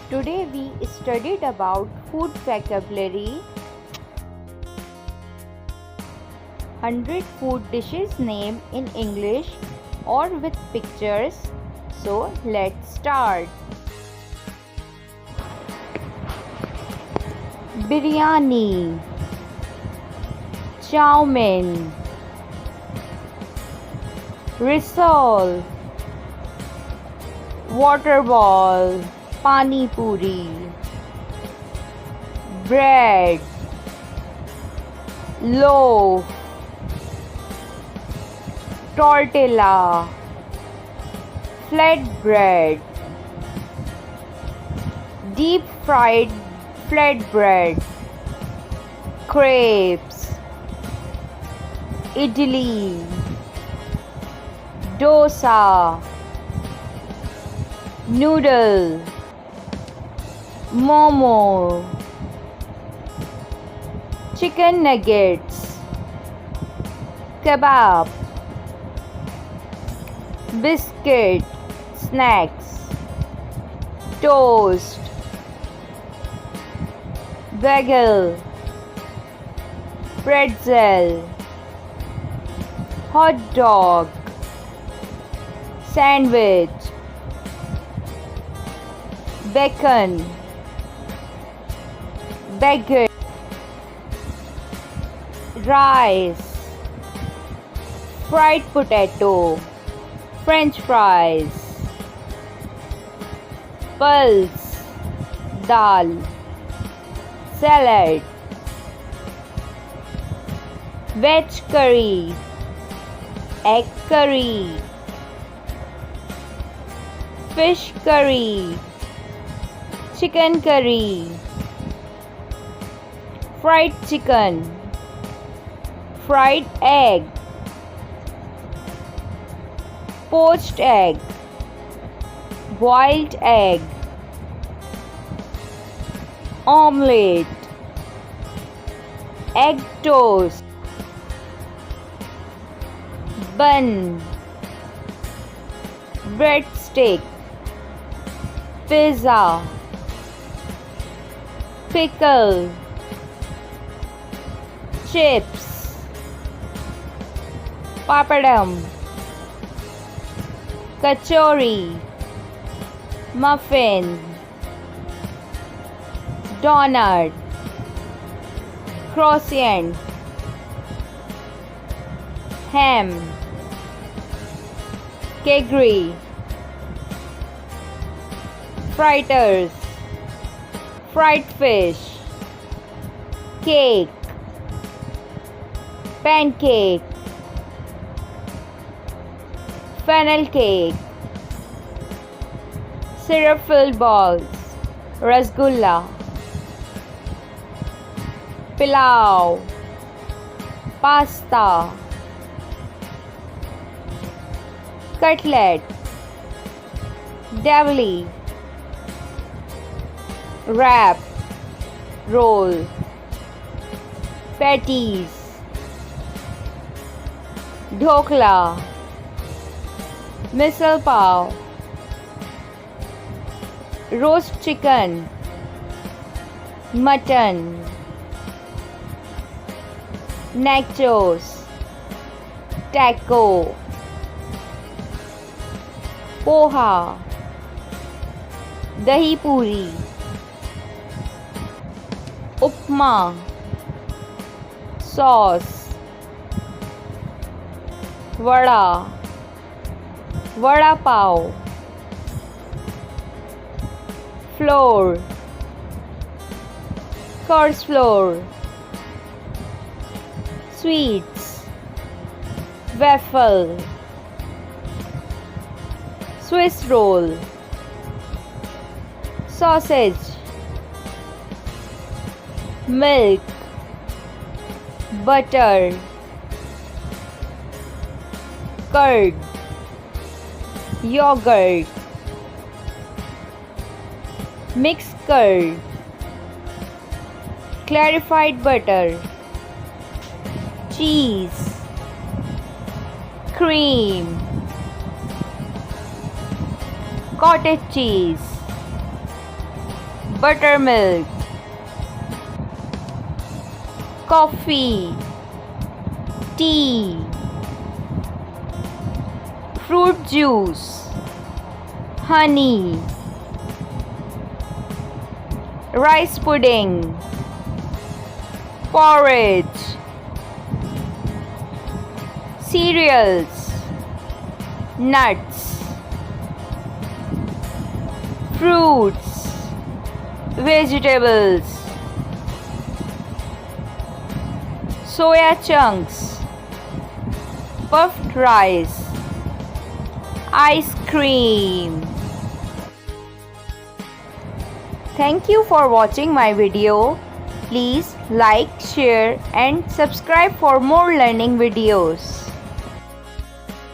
Today we studied about food vocabulary, 100 food dishes named in English or with pictures. So let's start. Biryani, chow mein, risol, water ball, pani puri, bread, loaf, tortilla, flatbread, deep fried flatbread, crepes, idli, dosa, noodle, momo, chicken nuggets, kebab, biscuit, snacks, toast, bagel, pretzel, hot dog, sandwich, bacon, baguette, rice, fried potato, French fries, pulse, dal, salad, veg curry, egg curry, fish curry, chicken curry, fried chicken, fried egg, poached egg, boiled egg, omelette, egg toast, bun, breadstick, pizza, pickle, chips, papadum, kachori, muffin, donut, croissant, ham, keggery, fritters, fried fish, cake, pancake, funnel cake, syrup filled balls, rasgulla, pilau, pasta, cutlet, davli, wrap, roll, patties, dhokla, misal pav, roast chicken, mutton, nachos, taco, poha, dahi puri, upma, sauce, vada, vada pav, flour, coarse flour, sweets, waffle, Swiss roll, sausage, milk, butter, curd, yogurt, mixed curd, clarified butter, cheese, cream, cottage cheese, buttermilk, coffee, tea, fruit juice, honey, rice pudding, porridge, cereals, nuts, fruits, vegetables, soya chunks, puffed rice, ice cream. Thank you for watching my video. Please like, share and subscribe for more learning videos.